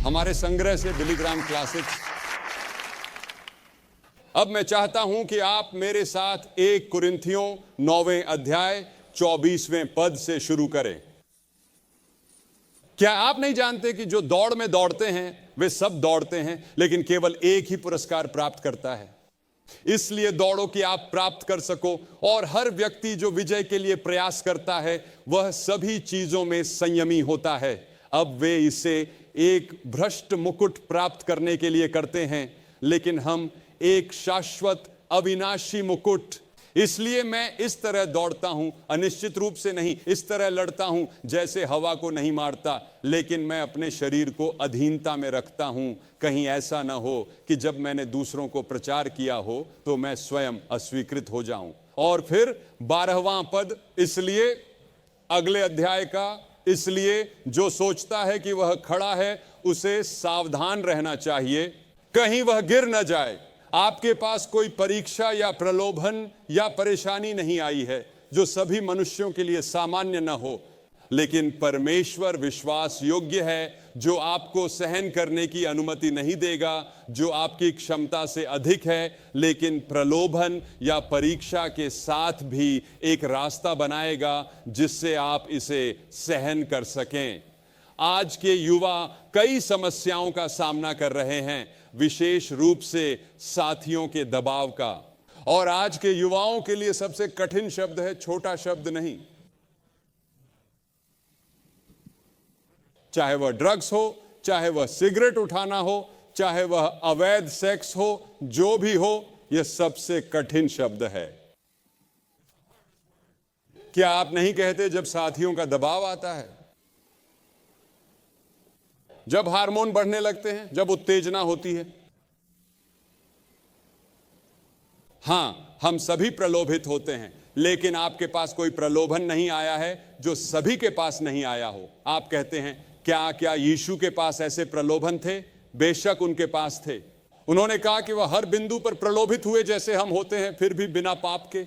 हमारे संग्रह से बिली ग्राहम क्लासिक्स। अब मैं चाहता हूं कि आप मेरे साथ 1 कुरिन्थियों 9वें अध्याय 24वें पद से शुरू करें। क्या आप नहीं जानते कि जो दौड़ में दौड़ते हैं वे सब दौड़ते हैं, लेकिन केवल एक ही पुरस्कार प्राप्त करता है। इसलिए दौड़ो कि आप प्राप्त कर सको। और हर व्यक्ति जो विजय के लिए प्रयास करता है वह सभी चीजों में संयमी होता है। अब वे इसे एक भ्रष्ट मुकुट प्राप्त करने के लिए करते हैं, लेकिन हम एक शाश्वत अविनाशी मुकुट। इसलिए मैं इस तरह दौड़ता हूं, अनिश्चित रूप से नहीं, इस तरह लड़ता हूं जैसे हवा को नहीं मारता, लेकिन मैं अपने शरीर को अधीनता में रखता हूं, कहीं ऐसा ना हो कि जब मैंने दूसरों को प्रचार किया हो तो मैं स्वयं अस्वीकृत हो जाऊं। और फिर 12वां पद, इसलिए अगले अध्याय का, इसलिए जो सोचता है कि वह खड़ा है उसे सावधान रहना चाहिए, कहीं वह गिर न जाए। आपके पास कोई परीक्षा या प्रलोभन या परेशानी नहीं आई है जो सभी मनुष्यों के लिए सामान्य न हो, लेकिन परमेश्वर विश्वास योग्य है, जो आपको सहन करने की अनुमति नहीं देगा जो आपकी क्षमता से अधिक है, लेकिन प्रलोभन या परीक्षा के साथ भी एक रास्ता बनाएगा जिससे आप इसे सहन कर सकें। आज के युवा कई समस्याओं का सामना कर रहे हैं, विशेष रूप से साथियों के दबाव का। और आज के युवाओं के लिए सबसे कठिन शब्द है छोटा शब्द नहीं। चाहे वह ड्रग्स हो, चाहे वह सिगरेट उठाना हो, चाहे वह अवैध सेक्स हो, जो भी हो, यह सबसे कठिन शब्द है। क्या आप नहीं कहते जब साथियों का दबाव आता है, जब हार्मोन बढ़ने लगते हैं, जब उत्तेजना होती है? हां, हम सभी प्रलोभित होते हैं, लेकिन आपके पास कोई प्रलोभन नहीं आया है जो सभी के पास नहीं आया हो। आप कहते हैं क्या यीशु के पास ऐसे प्रलोभन थे? बेशक उनके पास थे। उन्होंने कहा कि वह हर बिंदु पर प्रलोभित हुए जैसे हम होते हैं, फिर भी बिना पाप के।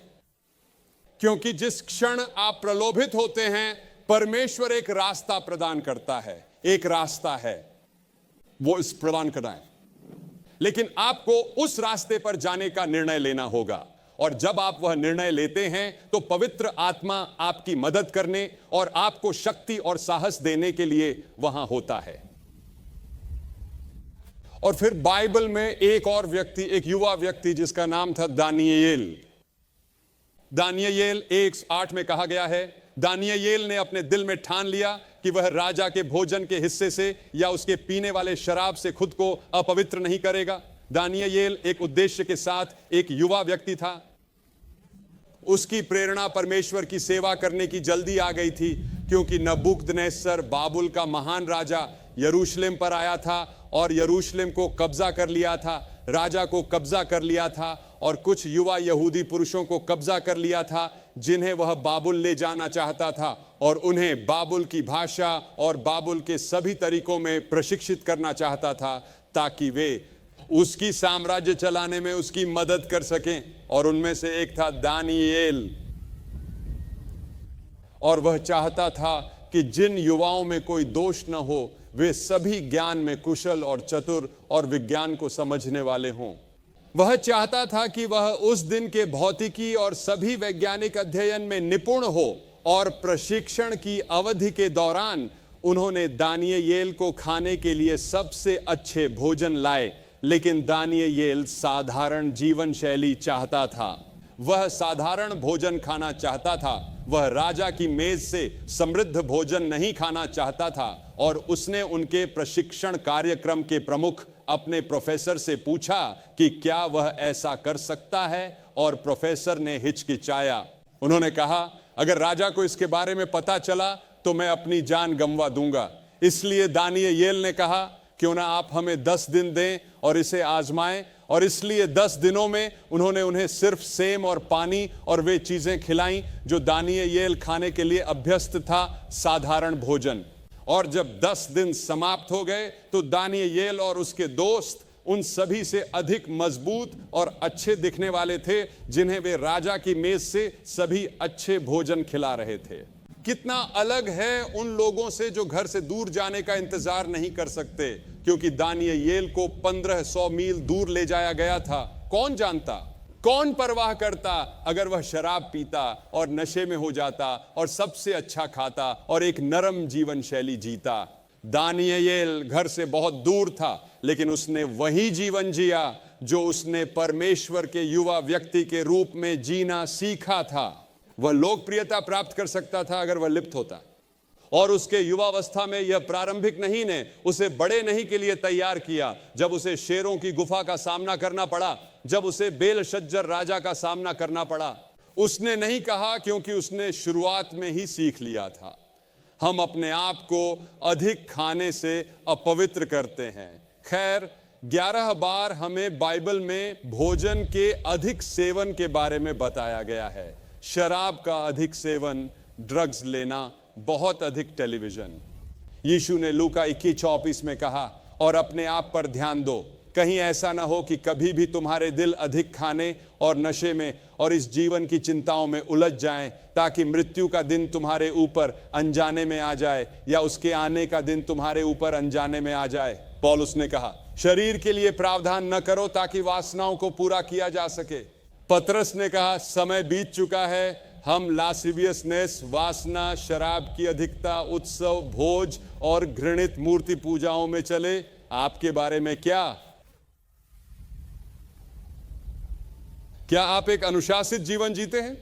क्योंकि जिस क्षण आप प्रलोभित होते हैं, परमेश्वर एक रास्ता प्रदान करता है, एक रास्ता है वो इस प्रदान कराए, लेकिन आपको उस रास्ते पर जाने का निर्णय लेना होगा। और जब आप वह निर्णय लेते हैं तो पवित्र आत्मा आपकी मदद करने और आपको शक्ति और साहस देने के लिए वहां होता है। और फिर बाइबल में एक और व्यक्ति, एक युवा व्यक्ति जिसका नाम था दानियेल। दानियेल 1:8 में कहा गया है, दानियेल ने अपने दिल में ठान लिया कि वह राजा के भोजन के हिस्से से या उसके पीने वाले शराब से खुद को अपवित्र नहीं करेगा। दानियेल एक उद्देश्य के साथ एक युवा व्यक्ति था। उसकी प्रेरणा परमेश्वर की सेवा करने की जल्दी आ गई थी, क्योंकि नबूकदनेस्सर बाबुल का महान राजा यरूशलेम पर आया था और यरूशलेम को कब्जा कर लिया था, राजा को कब्जा कर लिया था और कुछ युवा यहूदी पुरुषों को कब्जा कर लिया था, जिन्हें वह बाबुल ले जाना चाहता था और उन्हें बाबुल की भाषा और बाबुल के सभी तरीकों में प्रशिक्षित करना चाहता था, ताकि वे उसकी साम्राज्य चलाने में उसकी मदद कर सकें। और उनमें से एक था दानियेल। और वह चाहता था कि जिन युवाओं में कोई दोष न हो, वे सभी ज्ञान में कुशल और चतुर और विज्ञान को समझने वाले हों। वह चाहता था कि वह उस दिन के भौतिकी और सभी वैज्ञानिक अध्ययन में निपुण हो। और प्रशिक्षण की अवधि के दौरान उन्होंने दानियेल को खाने के लिए सबसे अच्छे भोजन लाए, लेकिन दानियेल साधारण जीवन शैली चाहता था। वह साधारण भोजन खाना चाहता था, वह राजा की मेज से समृद्ध भोजन नहीं खाना चाहता था। और उसने उनके प्रशिक्षण कार्यक्रम के प्रमुख अपने प्रोफेसर से पूछा कि क्या वह ऐसा कर सकता है, और प्रोफेसर ने हिचकिचाया। उन्होंने कहा, अगर राजा को इसके बारे में पता चला तो मैं अपनी जान गंवा दूंगा। इसलिए दानियेल ने कहा, क्यों ना आप हमें 10 दिन दें और इसे आजमाएं। और इसलिए 10 दिनों में उन्होंने उन्हें सिर्फ सेम और पानी और वे चीजें खिलाईं जो दानियेल खाने के लिए अभ्यस्त था, साधारण भोजन। और जब 10 दिन समाप्त हो गए तो दानियेल और उसके दोस्त उन सभी से अधिक मजबूत और अच्छे दिखने वाले थे, जिन्हें वे राजा की मेज से सभी अच्छे भोजन खिला रहे थे। कितना अलग है उन लोगों से जो घर से दूर जाने का इंतजार नहीं कर सकते, क्योंकि दानियेल को 1500 मील दूर ले जाया गया था। कौन जानता, कौन परवाह करता अगर वह शराब पीता और नशे में हो जाता और सबसे अच्छा खाता और एक नरम जीवन शैली जीता। दानियेल घर से बहुत दूर था, लेकिन उसने वही जीवन जिया जो उसने परमेश्वर के युवा व्यक्ति के रूप में जीना सीखा था। वह लोकप्रियता प्राप्त कर सकता था अगर वह लिप्त होता, और उसके युवावस्था में यह प्रारंभिक नहीं ने उसे बड़े नहीं के लिए तैयार किया। जब उसे शेरों की गुफा का सामना करना पड़ा, जब उसे बेलशज्जर राजा का सामना करना पड़ा, उसने नहीं कहा, क्योंकि उसने शुरुआत में ही सीख लिया था। हम अपने आप को अधिक खाने से अपवित्र करते हैं। खैर, 11 बार हमें बाइबल में भोजन के अधिक सेवन के बारे में बताया गया है। शराब का अधिक सेवन, ड्रग्स लेना, बहुत अधिक टेलीविजन। यीशु ने लूका 21:24 में कहा, और अपने आप पर ध्यान दो, कहीं ऐसा ना हो कि कभी भी तुम्हारे दिल अधिक खाने और नशे में और इस जीवन की चिंताओं में उलझ जाएं, ताकि मृत्यु का दिन तुम्हारे ऊपर अनजाने में आ जाए, या उसके आने का दिन तुम्हारे ऊपर अनजाने में आ जाए। पौलुस ने कहा, शरीर के लिए प्रावधान न करो ताकि वासनाओं को पूरा किया जा सके। पतरस ने कहा, समय बीत चुका है, हम लासिवियसनेस, वासना, शराब की अधिकता, उत्सव, भोज और घृणित मूर्ति पूजाओं में चले। आपके बारे में क्या आप एक अनुशासित जीवन जीते हैं?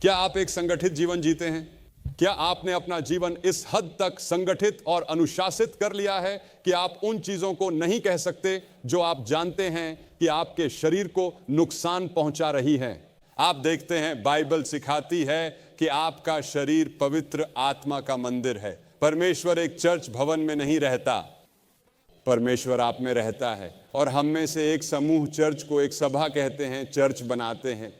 क्या आप एक संगठित जीवन जीते हैं? क्या आपने अपना जीवन इस हद तक संगठित और अनुशासित कर लिया है कि आप उन चीजों को नहीं कह सकते जो आप जानते हैं कि आपके शरीर को नुकसान पहुंचा रही है? आप देखते हैं, बाइबल सिखाती है कि आपका शरीर पवित्र आत्मा का मंदिर है। परमेश्वर एक चर्च भवन में नहीं रहता, परमेश्वर आप में रहता है। और हम में से एक समूह चर्च को एक सभा कहते हैं, चर्च बनाते हैं,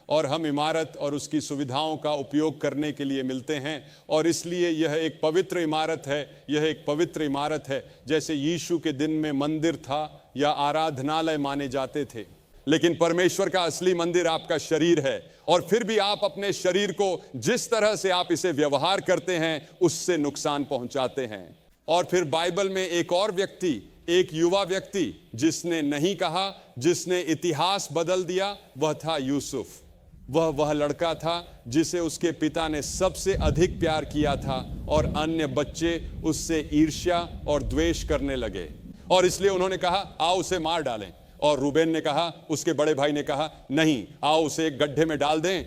और हम इमारत और उसकी सुविधाओं का उपयोग करने के लिए मिलते हैं। और इसलिए यह एक पवित्र इमारत है, यह एक पवित्र इमारत है। जैसे यीशु के दिन में मंदिर था या आराधनालय माने जाते थे, लेकिन परमेश्वर का असली मंदिर आपका शरीर है। और फिर भी आप अपने शरीर को जिस तरह से आप इसे व्यवहार करते हैं, उससे नुकसान पहुंचाते हैं। और फिर बाइबल में एक और व्यक्ति, एक युवा व्यक्ति जिसने नहीं कहा, जिसने इतिहास बदल दिया, वह था यूसुफ। वह लड़का था जिसे उसके पिता ने सबसे अधिक प्यार किया था, और अन्य बच्चे उससे ईर्ष्या और द्वेष करने लगे, और इसलिए उन्होंने कहा, आओ उसे मार डालें। और रूबेन ने कहा, उसके बड़े भाई ने कहा, नहीं, आओ उसे एक गड्ढे में डाल दें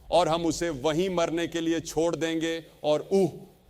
और हम उसे वहीं मरने के लिए छोड़ देंगे, और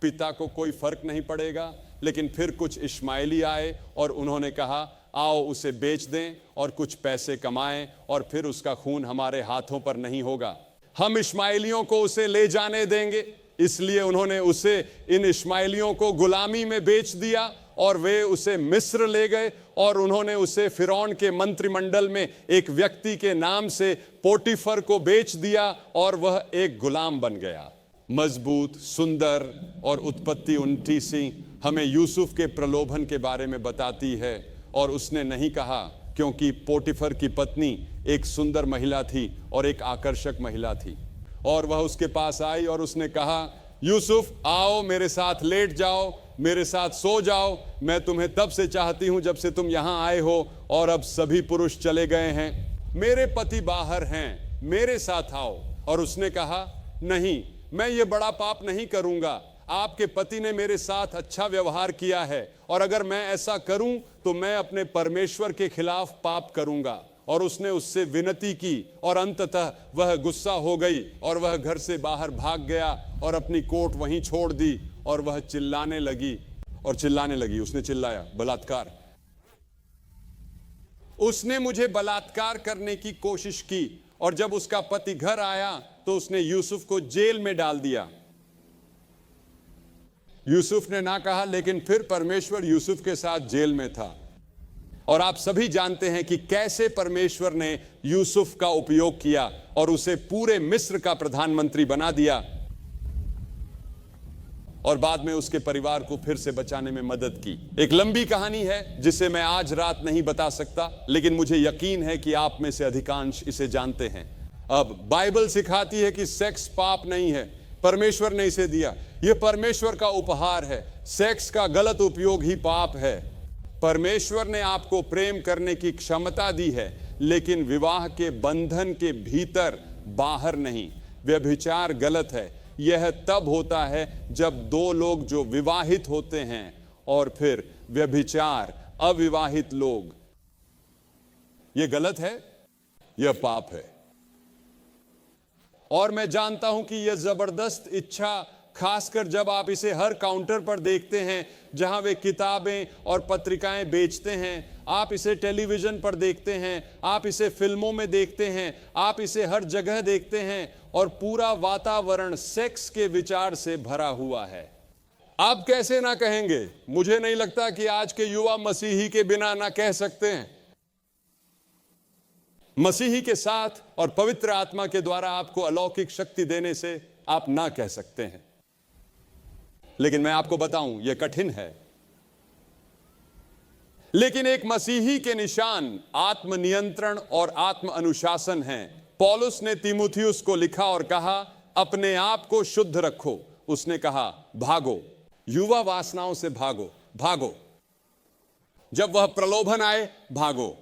पिता को कोई फर्क नहीं पड़ेगा। लेकिन फिर कुछ इश्माइली आए और उन्होंने कहा, आओ उसे बेच दें और कुछ पैसे कमाएं, और फिर उसका खून हमारे हाथों पर नहीं होगा। हम इश्माइलियों को उसे ले जाने देंगे। इसलिए उन्होंने उसे, इन इश्माइलियों को गुलामी में बेच दिया, और वे उसे मिस्र ले गए, और उन्होंने उसे फिरौन के मंत्रिमंडल में एक व्यक्ति के नाम से पोटीफर को बेच दिया, और वह एक गुलाम बन गया। मजबूत, सुंदर और उत्पत्ति 29 हमें यूसुफ के प्रलोभन के बारे में बताती है। और उसने नहीं कहा, क्योंकि पोटीफर की पत्नी एक सुंदर महिला थी और एक आकर्षक महिला थी। और वह उसके पास आई और उसने कहा, यूसुफ आओ, मेरे साथ लेट जाओ, मेरे साथ सो जाओ। मैं तुम्हें तब से चाहती हूं जब से तुम यहां आए हो, और अब सभी पुरुष चले गए हैं। मेरे पति बाहर हैं, मेरे साथ आओ। और उसने कहा, नहीं, मैं ये बड़ा पाप नहीं करूंगा। आपके पति ने मेरे साथ अच्छा व्यवहार किया है, और अगर मैं ऐसा करूं तो मैं अपने परमेश्वर के खिलाफ पाप करूंगा। और उसने उससे विनती की, और अंततः वह गुस्सा हो गई और वह घर से बाहर भाग गया और अपनी कोट वहीं छोड़ दी। और वह चिल्लाने लगी और चिल्लाने लगी। उसने चिल्लाया, बलात्कार। उसने मुझे बलात्कार करने की कोशिश की, और जब उसका पति घर आया तो उसने यूसुफ को जेल में डाल दिया। यूसुफ ने ना कहा, लेकिन फिर परमेश्वर यूसुफ के साथ जेल में था। और आप सभी जानते हैं कि कैसे परमेश्वर ने यूसुफ का उपयोग किया और उसे पूरे मिस्र का प्रधानमंत्री बना दिया, और बाद में उसके परिवार को फिर से बचाने में मदद की। एक लंबी कहानी है जिसे मैं आज रात नहीं बता सकता, लेकिन मुझे यकीन है कि आप में से अधिकांश इसे जानते हैं। अब बाइबल सिखाती है कि सेक्स पाप नहीं है, परमेश्वर ने इसे दिया, यह परमेश्वर का उपहार है। सेक्स का गलत उपयोग ही पाप है। परमेश्वर ने आपको प्रेम करने की क्षमता दी है, लेकिन विवाह के बंधन के भीतर, बाहर नहीं। व्यभिचार गलत है। यह तब होता है जब दो लोग जो विवाहित होते हैं और फिर व्यभिचार अविवाहित लोग, यह गलत है, यह पाप है। और मैं जानता हूं कि यह जबरदस्त इच्छा, खासकर जब आप इसे हर काउंटर पर देखते हैं जहां वे किताबें और पत्रिकाएं बेचते हैं, आप इसे टेलीविजन पर देखते हैं, आप इसे फिल्मों में देखते हैं, आप इसे हर जगह देखते हैं, और पूरा वातावरण सेक्स के विचार से भरा हुआ है। आप कैसे ना कहेंगे? मुझे नहीं लगता कि आज के युवा मसीही के बिना ना कह सकते हैं। मसीही के साथ और पवित्र आत्मा के द्वारा आपको अलौकिक शक्ति देने से आप ना कह सकते हैं। लेकिन मैं आपको बताऊं, यह कठिन है। लेकिन एक मसीही के निशान आत्मनियंत्रण और आत्म अनुशासन है। पौलुस ने तीमुथियुस को लिखा और कहा, अपने आप को शुद्ध रखो। उसने कहा, भागो, युवा वासनाओं से भागो, भागो। जब वह प्रलोभन आए, भागो।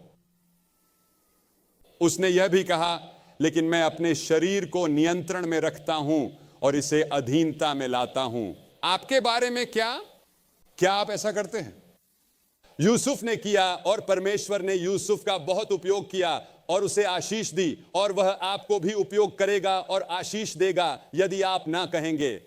उसने यह भी कहा, लेकिन मैं अपने शरीर को नियंत्रण में रखता हूं और इसे अधीनता में लाता हूं। आपके बारे में क्या आप ऐसा करते हैं? यूसुफ ने किया और परमेश्वर ने यूसुफ का बहुत उपयोग किया और उसे आशीष दी, और वह आपको भी उपयोग करेगा और आशीष देगा यदि आप ना कहेंगे।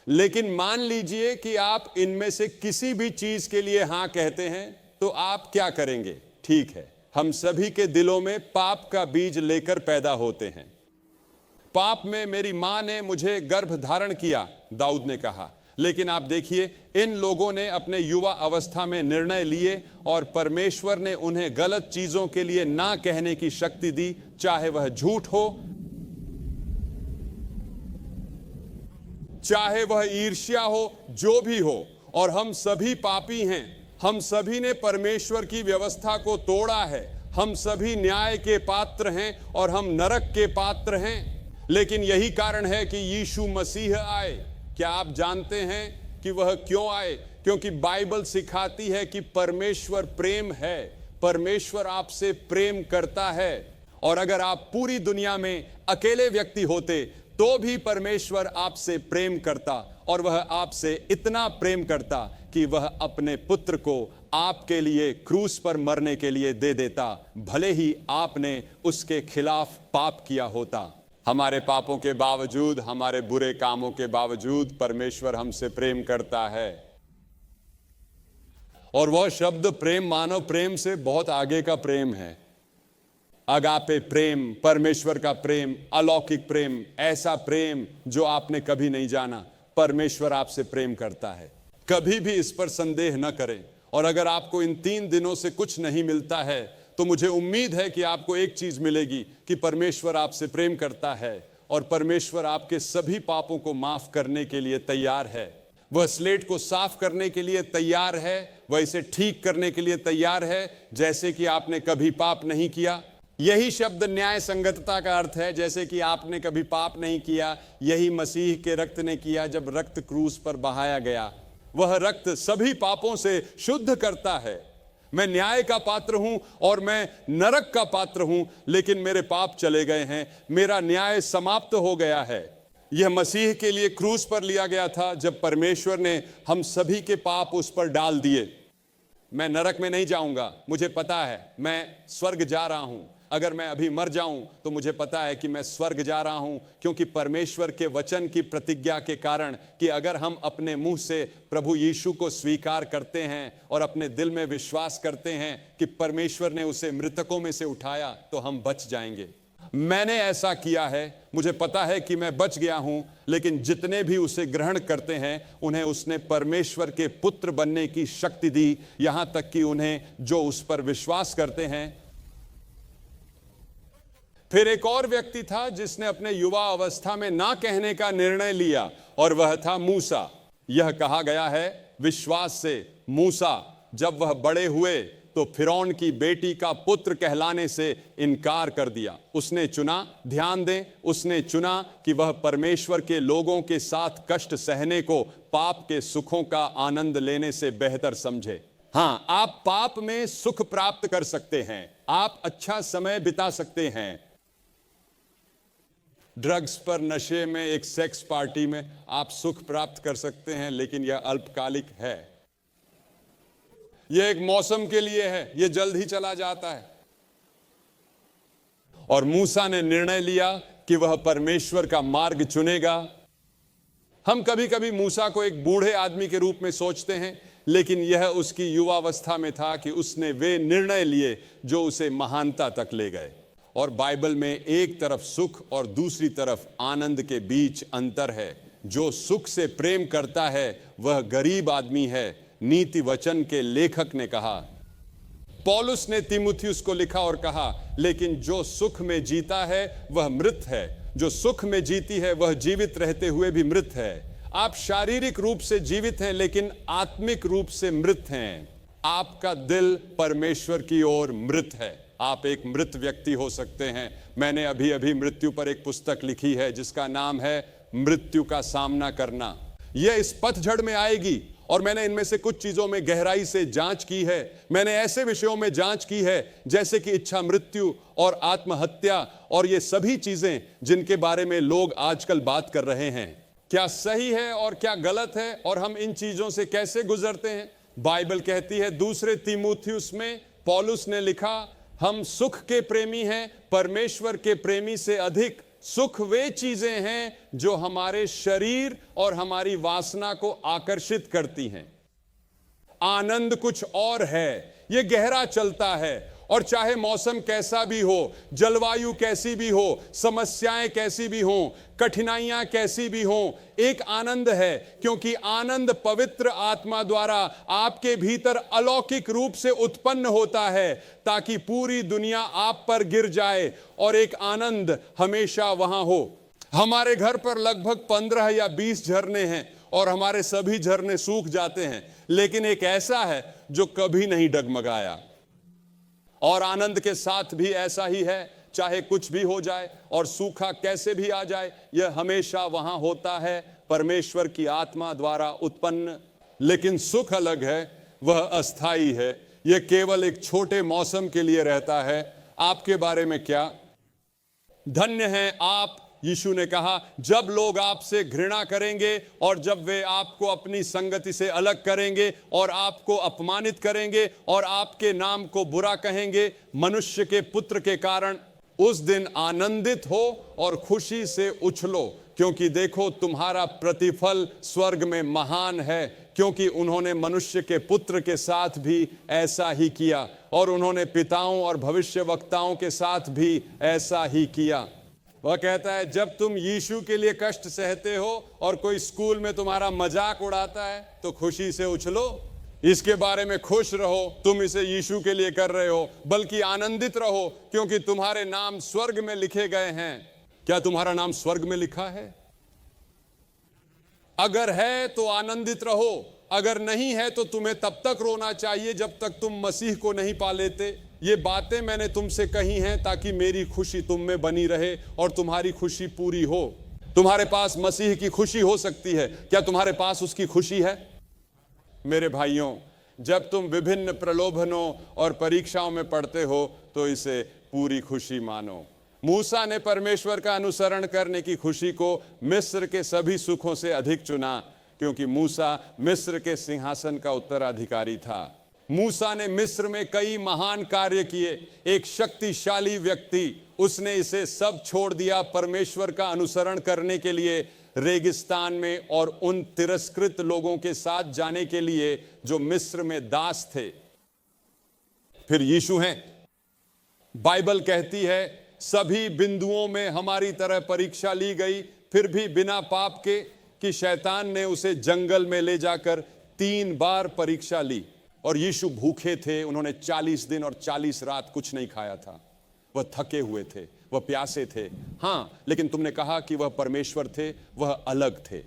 लेकिन मान लीजिए कि आप इनमें से किसी भी चीज के लिए हां कहते हैं, तो आप क्या करेंगे? ठीक है, हम सभी के दिलों में पाप का बीज लेकर पैदा होते हैं। पाप में मेरी मां ने मुझे गर्भ धारण किया, दाऊद ने कहा। लेकिन आप देखिए, इन लोगों ने अपने युवा अवस्था में निर्णय लिए और परमेश्वर ने उन्हें गलत चीजों के लिए ना कहने की शक्ति दी, चाहे वह झूठ हो, चाहे वह ईर्ष्या हो, जो भी हो। और हम सभी पापी हैं। हम सभी ने परमेश्वर की व्यवस्था को तोड़ा है। हम सभी न्याय के पात्र हैं और हम नरक के पात्र हैं। लेकिन यही कारण है कि यीशु मसीह आए। क्या आप जानते हैं कि वह क्यों आए? क्योंकि बाइबल सिखाती है कि परमेश्वर प्रेम है। परमेश्वर आपसे प्रेम करता है। और अगर आप पूरी दुनिया में अकेले व्यक्ति होते तो भी परमेश्वर आपसे प्रेम करता, और वह आपसे इतना प्रेम करता कि वह अपने पुत्र को आपके लिए क्रूस पर मरने के लिए दे देता, भले ही आपने उसके खिलाफ पाप किया होता। हमारे पापों के बावजूद, हमारे बुरे कामों के बावजूद परमेश्वर हमसे प्रेम करता है। और वह शब्द प्रेम मानव प्रेम से बहुत आगे का प्रेम है। अगापे प्रेम, परमेश्वर का प्रेम, अलौकिक प्रेम, ऐसा प्रेम जो आपने कभी नहीं जाना। परमेश्वर आपसे प्रेम करता है, कभी भी इस पर संदेह न करें। और अगर आपको इन 3 दिनों से कुछ नहीं मिलता है, तो मुझे उम्मीद है कि आपको एक चीज मिलेगी कि परमेश्वर आपसे प्रेम करता है और परमेश्वर आपके सभी पापों को माफ करने के लिए तैयार है। वह स्लेट को साफ करने के लिए तैयार है, वह इसे ठीक करने के लिए तैयार है, जैसे कि आपने कभी पाप नहीं किया। यही शब्द न्याय संगतता का अर्थ है, जैसे कि आपने कभी पाप नहीं किया। यही मसीह के रक्त ने किया जब रक्त क्रूस पर बहाया गया। वह रक्त सभी पापों से शुद्ध करता है। मैं न्याय का पात्र हूं और मैं नरक का पात्र हूं, लेकिन मेरे पाप चले गए हैं, मेरा न्याय समाप्त हो गया है। यह मसीह के लिए क्रूस पर लिया गया था, जब परमेश्वर ने हम सभी के पाप उस पर डाल दिए। मैं नरक में नहीं जाऊंगा, मुझे पता है मैं स्वर्ग जा रहा हूं। अगर मैं अभी मर जाऊं तो मुझे पता है कि मैं स्वर्ग जा रहा हूं, क्योंकि परमेश्वर के वचन की प्रतिज्ञा के कारण कि अगर हम अपने मुंह से प्रभु यीशु को स्वीकार करते हैं और अपने दिल में विश्वास करते हैं कि परमेश्वर ने उसे मृतकों में से उठाया, तो हम बच जाएंगे। मैंने ऐसा किया है, मुझे पता है कि मैं बच गया हूं। लेकिन जितने भी उसे ग्रहण करते हैं, उन्हें उसने परमेश्वर के पुत्र बनने की शक्ति दी, यहां तक कि उन्हें जो उस पर विश्वास करते हैं। फिर एक और व्यक्ति था जिसने अपने युवा अवस्था में ना कहने का निर्णय लिया, और वह था मूसा। यह कहा गया है विश्वास से मूसा जब वह बड़े हुए तो फिरौन की बेटी का पुत्र कहलाने से इनकार कर दिया। उसने चुना, ध्यान दें, उसने चुना कि वह परमेश्वर के लोगों के साथ कष्ट सहने को पाप के सुखों का आनंद लेने से बेहतर समझे। हाँ, आप पाप में सुख प्राप्त कर सकते हैं, आप अच्छा समय बिता सकते हैं। ड्रग्स पर, नशे में, एक सेक्स पार्टी में आप सुख प्राप्त कर सकते हैं, लेकिन यह अल्पकालिक है। यह एक मौसम के लिए है, यह जल्द ही चला जाता है। और मूसा ने निर्णय लिया कि वह परमेश्वर का मार्ग चुनेगा। हम कभी कभी मूसा को एक बूढ़े आदमी के रूप में सोचते हैं, लेकिन यह उसकी युवावस्था में था कि उसने वे निर्णय लिए जो उसे महानता तक ले गए। और बाइबल में एक तरफ सुख और दूसरी तरफ आनंद के बीच अंतर है। जो सुख से प्रेम करता है वह गरीब आदमी है, नीति वचन के लेखक ने कहा। पौलुस ने तीमुथियुस को लिखा और कहा, लेकिन जो सुख में जीता है वह मृत है, जो सुख में जीती है वह जीवित रहते हुए भी मृत है। आप शारीरिक रूप से जीवित हैं, लेकिन आत्मिक रूप से मृत हैं। आपका दिल परमेश्वर की ओर मृत है। आप एक मृत व्यक्ति हो सकते हैं। मैंने अभी अभी मृत्यु पर एक पुस्तक लिखी है जिसका नाम है मृत्यु का सामना करना। यह इस पतझड़ में आएगी और मैंने इनमें से कुछ चीजों में गहराई से जांच की है। मैंने ऐसे विषयों में जांच की है जैसे कि इच्छा मृत्यु और आत्महत्या और ये सभी चीजें जिनके बारे में लोग आजकल बात कर रहे हैं। क्या सही है और क्या गलत है और हम इन चीजों से कैसे गुजरते हैं। बाइबल कहती है दूसरे तीमुथियुस में पौलुस ने लिखा, हम सुख के प्रेमी हैं, परमेश्वर के प्रेमी से अधिक। सुख वे चीजें हैं जो हमारे शरीर और हमारी वासना को आकर्षित करती हैं। आनंद कुछ और है, यह गहरा चलता है। और चाहे मौसम कैसा भी हो, जलवायु कैसी भी हो, समस्याएं कैसी भी हो, कठिनाइयां कैसी भी हो, एक आनंद है, क्योंकि आनंद पवित्र आत्मा द्वारा आपके भीतर अलौकिक रूप से उत्पन्न होता है ताकि पूरी दुनिया आप पर गिर जाए और एक आनंद हमेशा वहां हो। हमारे घर पर लगभग 15 या 20 झरने हैं और हमारे सभी झरने सूख जाते हैं, लेकिन एक ऐसा है जो कभी नहीं डगमगाया। और आनंद के साथ भी ऐसा ही है, चाहे कुछ भी हो जाए और सूखा कैसे भी आ जाए, यह हमेशा वहां होता है, परमेश्वर की आत्मा द्वारा उत्पन्न। लेकिन सुख अलग है, वह अस्थाई है, यह केवल एक छोटे मौसम के लिए रहता है। आपके बारे में क्या? धन्य हैं आप, यीशु ने कहा, जब लोग आपसे घृणा करेंगे और जब वे आपको अपनी संगति से अलग करेंगे और आपको अपमानित करेंगे और आपके नाम को बुरा कहेंगे मनुष्य के पुत्र के कारण। उस दिन आनंदित हो और खुशी से उछलो, क्योंकि देखो तुम्हारा प्रतिफल स्वर्ग में महान है, क्योंकि उन्होंने मनुष्य के पुत्र के साथ भी ऐसा ही किया और उन्होंने पिताओं और भविष्यवक्ताओं के साथ भी ऐसा ही किया। वह कहता है, जब तुम यीशु के लिए कष्ट सहते हो और कोई स्कूल में तुम्हारा मजाक उड़ाता है तो खुशी से उछलो, इसके बारे में खुश रहो। तुम इसे यीशु के लिए कर रहे हो, बल्कि आनंदित रहो, क्योंकि तुम्हारे नाम स्वर्ग में लिखे गए हैं। क्या तुम्हारा नाम स्वर्ग में लिखा है? अगर है तो आनंदित रहो, अगर नहीं है तो तुम्हें तब तक रोना चाहिए जब तक तुम मसीह को नहीं पा लेते। ये बातें मैंने तुमसे कही हैं ताकि मेरी खुशी तुम में बनी रहे और तुम्हारी खुशी पूरी हो। तुम्हारे पास मसीह की खुशी हो सकती है, क्या तुम्हारे पास उसकी खुशी है? मेरे भाइयों, जब तुम विभिन्न प्रलोभनों और परीक्षाओं में पड़ते हो तो इसे पूरी खुशी मानो। मूसा ने परमेश्वर का अनुसरण करने की खुशी को मिस्र के सभी सुखों से अधिक चुना, क्योंकि मूसा मिस्र के सिंहासन का उत्तराधिकारी था। मूसा ने मिस्र में कई महान कार्य किए, एक शक्तिशाली व्यक्ति। उसने इसे सब छोड़ दिया परमेश्वर का अनुसरण करने के लिए, रेगिस्तान में और उन तिरस्कृत लोगों के साथ जाने के लिए जो मिस्र में दास थे। फिर यीशु हैं। बाइबल कहती है सभी बिंदुओं में हमारी तरह परीक्षा ली गई, फिर भी बिना पाप के, कि शैतान ने उसे जंगल में ले जाकर 3 बार परीक्षा ली। और यीशु भूखे थे, उन्होंने 40 दिन और 40 रात कुछ नहीं खाया था। वह थके हुए थे, वह प्यासे थे। हाँ, लेकिन तुमने कहा कि वह परमेश्वर थे, वह अलग थे।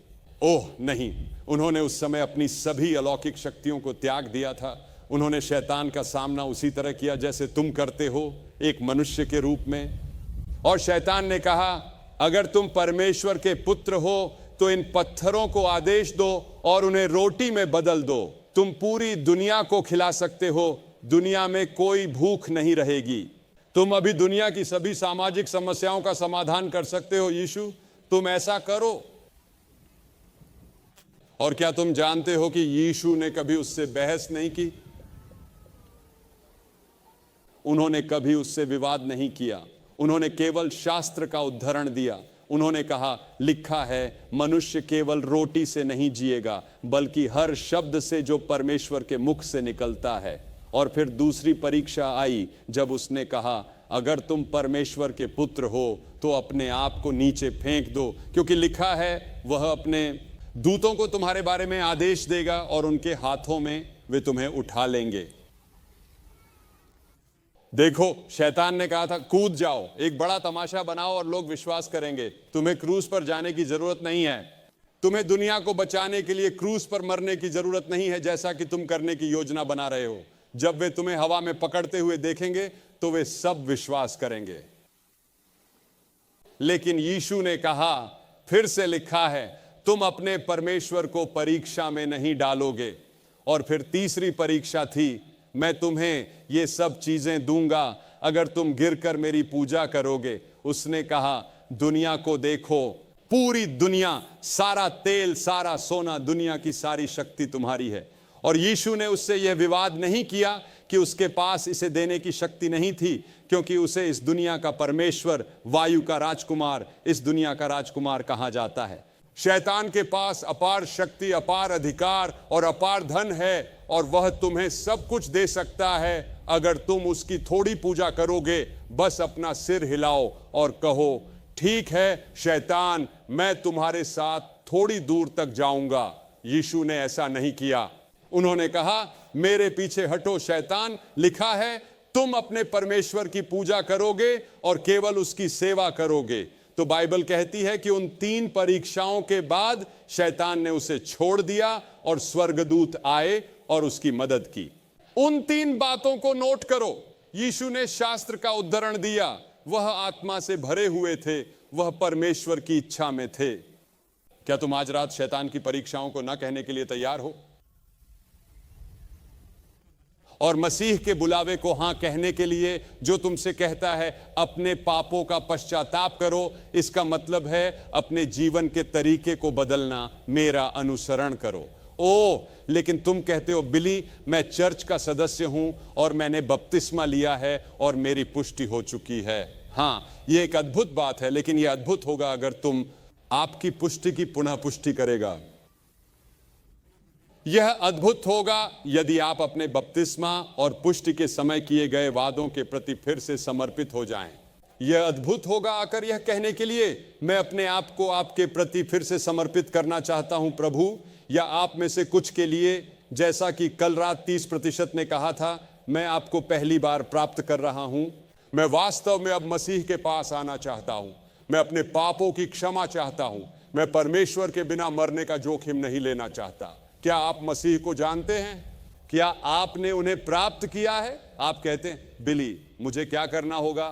ओह नहीं, उन्होंने उस समय अपनी सभी अलौकिक शक्तियों को त्याग दिया था। उन्होंने शैतान का सामना उसी तरह किया जैसे तुम करते हो, एक मनुष्य के रूप में। और शैतान ने कहा, अगर तुम परमेश्वर के पुत्र हो तो इन पत्थरों को आदेश दो और उन्हें रोटी में बदल दो। तुम पूरी दुनिया को खिला सकते हो, दुनिया में कोई भूख नहीं रहेगी। तुम अभी दुनिया की सभी सामाजिक समस्याओं का समाधान कर सकते हो यीशु, तुम ऐसा करो। और क्या तुम जानते हो कि यीशु ने कभी उससे बहस नहीं की? उन्होंने कभी उससे विवाद नहीं किया। उन्होंने केवल शास्त्र का उद्धरण दिया। उन्होंने कहा, लिखा है, मनुष्य केवल रोटी से नहीं जिएगा बल्कि हर शब्द से जो परमेश्वर के मुख से निकलता है। और फिर दूसरी परीक्षा आई जब उसने कहा, अगर तुम परमेश्वर के पुत्र हो तो अपने आप को नीचे फेंक दो, क्योंकि लिखा है, वह अपने दूतों को तुम्हारे बारे में आदेश देगा और उनके हाथों में वे तुम्हें उठा लेंगे। देखो, शैतान ने कहा था, कूद जाओ, एक बड़ा तमाशा बनाओ और लोग विश्वास करेंगे। तुम्हें क्रूस पर जाने की जरूरत नहीं है। तुम्हें दुनिया को बचाने के लिए क्रूस पर मरने की जरूरत नहीं है, जैसा कि तुम करने की योजना बना रहे हो। जब वे तुम्हें हवा में पकड़ते हुए देखेंगे तो वे सब विश्वास करेंगे। लेकिन यीशु ने कहा, फिर से लिखा है, तुम अपने परमेश्वर को परीक्षा में नहीं डालोगे। और फिर तीसरी परीक्षा थी, मैं तुम्हें ये सब चीजें दूंगा अगर तुम गिरकर मेरी पूजा करोगे। उसने कहा, दुनिया को देखो, पूरी दुनिया, सारा तेल, सारा सोना, दुनिया की सारी शक्ति तुम्हारी है। और यीशु ने उससे यह विवाद नहीं किया कि उसके पास इसे देने की शक्ति नहीं थी, क्योंकि उसे इस दुनिया का परमेश्वर, वायु का राजकुमार, इस दुनिया का राजकुमार कहा जाता है। शैतान के पास अपार शक्ति, अपार अधिकार और अपार धन है, और वह तुम्हें सब कुछ दे सकता है अगर तुम उसकी थोड़ी पूजा करोगे। बस अपना सिर हिलाओ और कहो, ठीक है शैतान, मैं तुम्हारे साथ थोड़ी दूर तक जाऊंगा। यीशु ने ऐसा नहीं किया। उन्होंने कहा, मेरे पीछे हटो शैतान, लिखा है तुम अपने परमेश्वर की पूजा करोगे और केवल उसकी सेवा करोगे। तो बाइबल कहती है कि उन 3 परीक्षाओं के बाद शैतान ने उसे छोड़ दिया और स्वर्गदूत आए और उसकी मदद की। उन 3 बातों को नोट करो। यीशु ने शास्त्र का उद्धरण दिया, वह आत्मा से भरे हुए थे, वह परमेश्वर की इच्छा में थे। क्या तुम आज रात शैतान की परीक्षाओं को न कहने के लिए तैयार हो और मसीह के बुलावे को हां कहने के लिए, जो तुमसे कहता है अपने पापों का पश्चाताप करो? इसका मतलब है अपने जीवन के तरीके को बदलना, मेरा अनुसरण करो। लेकिन तुम कहते हो, बिली, मैं चर्च का सदस्य हूं और मैंने बपतिस्मा लिया है और मेरी पुष्टि हो चुकी है। हां, यह एक अद्भुत बात है, लेकिन यह अद्भुत होगा अगर तुम आपकी पुष्टि की पुनः पुष्टि करेगा। यह अद्भुत होगा यदि आप अपने बपतिस्मा और पुष्टि के समय किए गए वादों के प्रति फिर से समर्पित हो जाएं। यह अद्भुत होगा आकर यह कहने के लिए, मैं अपने आप को आपके प्रति फिर से समर्पित करना चाहता हूं प्रभु। या आप में से कुछ के लिए, जैसा कि कल रात 30% ने कहा था, मैं आपको पहली बार प्राप्त कर रहा हूं। मैं वास्तव में अब मसीह के पास आना चाहता हूं। मैं अपने पापों की क्षमा चाहता हूं। मैं परमेश्वर के बिना मरने का जोखिम नहीं लेना चाहता। क्या आप मसीह को जानते हैं? क्या आपने उन्हें प्राप्त किया है? आप कहते हैं, बिली, मुझे क्या करना होगा?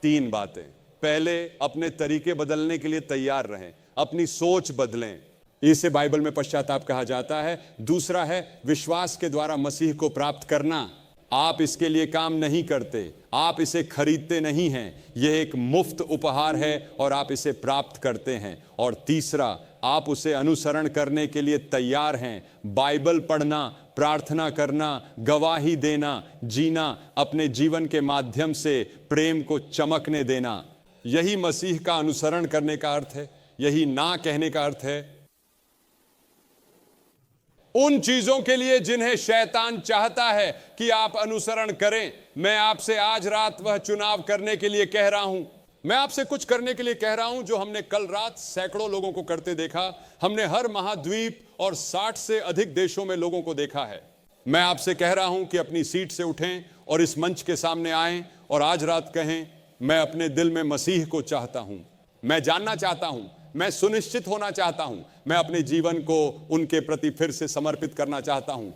3 बातें। पहले, अपने तरीके बदलने के लिए तैयार रहें, अपनी सोच बदलें, इसे बाइबल में पश्चाताप कहा जाता है। दूसरा है विश्वास के द्वारा मसीह को प्राप्त करना। आप इसके लिए काम नहीं करते, आप इसे खरीदते नहीं हैं, यह एक मुफ्त उपहार है और आप इसे प्राप्त करते हैं। और तीसरा, आप उसे अनुसरण करने के लिए तैयार हैं। बाइबल पढ़ना, प्रार्थना करना, गवाही देना, जीना, अपने जीवन के माध्यम से प्रेम को चमकने देना, यही मसीह का अनुसरण करने का अर्थ है। यही ना कहने का अर्थ है। उन चीजों के लिए जिन्हें शैतान चाहता है कि आप अनुसरण करें, मैं आपसे आज रात वह चुनाव करने के लिए कह रहा हूं। मैं आपसे कुछ करने के लिए कह रहा हूं जो हमने कल रात सैकड़ों लोगों को करते देखा। हमने हर महाद्वीप और 60 से अधिक देशों में लोगों को देखा है। मैं आपसे कह रहा हूं कि अपनी सीट से उठें और इस मंच के सामने आएं और आज रात कहें, मैं अपने दिल में मसीह को चाहता हूं, मैं जानना चाहता हूं, मैं सुनिश्चित होना चाहता हूं, मैं अपने जीवन को उनके प्रति फिर से समर्पित करना चाहता हूं।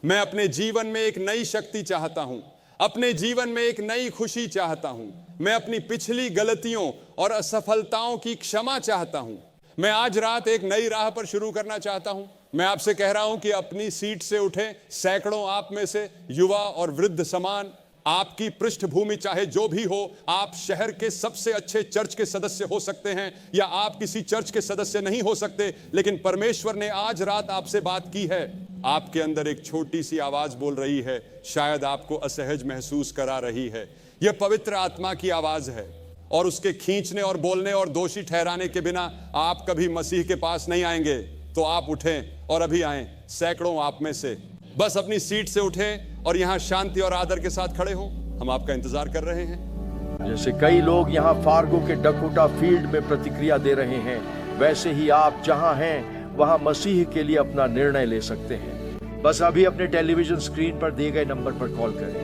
मैं अपने जीवन में एक नई शक्ति चाहता हूं, अपने जीवन में एक नई खुशी चाहता हूं। मैं अपनी पिछली गलतियों और असफलताओं की क्षमा चाहता हूं। मैं आज रात एक नई राह पर शुरू करना चाहता हूं। मैं आपसे कह रहा हूं कि अपनी सीट से उठें। सैकड़ों आप में से युवा और वृद्ध समान, आपकी पृष्ठभूमि चाहे जो भी हो, आप शहर के सबसे अच्छे चर्च के सदस्य हो सकते हैं या आप किसी चर्च के सदस्य नहीं हो सकते, लेकिन परमेश्वर ने आज रात आपसे बात की है। आपके अंदर एक छोटी सी आवाज बोल रही है, शायद आपको असहज महसूस करा रही है। यह पवित्र आत्मा की आवाज है और उसके खींचने और बोलने और दोषी ठहराने के बिना आप कभी मसीह के पास नहीं आएंगे। तो आप उठें और अभी आएं। सैकड़ों आप में से बस अपनी सीट से उठें और यहां शांति और आदर के साथ खड़े हों। हम आपका इंतजार कर रहे हैं। जैसे कई लोग यहाँ फार्गो के डकोटा फील्ड में प्रतिक्रिया दे रहे हैं, वैसे ही आप जहाँ हैं वहाँ मसीह के लिए अपना निर्णय ले सकते हैं। बस अभी अपने टेलीविजन स्क्रीन पर दिए गए नंबर पर कॉल करें।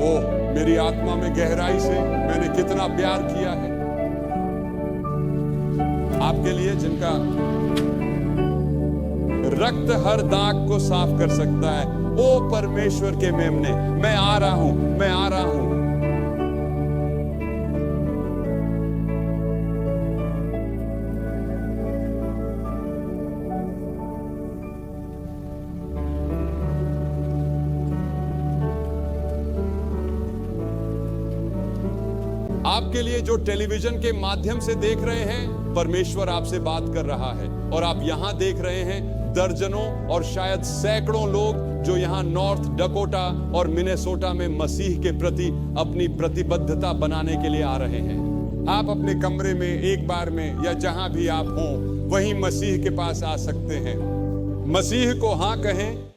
ओह, मेरी आत्मा में गहराई से मैंने कितना प्यार किया है आपके लिए, जिनका रक्त हर दाग को साफ कर सकता है। ओ परमेश्वर के मेमने, मैं आ रहा हूं, मैं आ रहा हूं। आपके लिए जो टेलीविजन के माध्यम से देख रहे हैं, परमेश्वर आपसे बात कर रहा है। और आप यहां देख रहे हैं दर्जनों और शायद सैकड़ों लोग जो यहां नॉर्थ डकोटा और मिनेसोटा में मसीह के प्रति अपनी प्रतिबद्धता बनाने के लिए आ रहे हैं। आप अपने कमरे में एक बार में या जहां भी आप हों, वहीं मसीह के पास आ सकते हैं। मसीह को हां कहें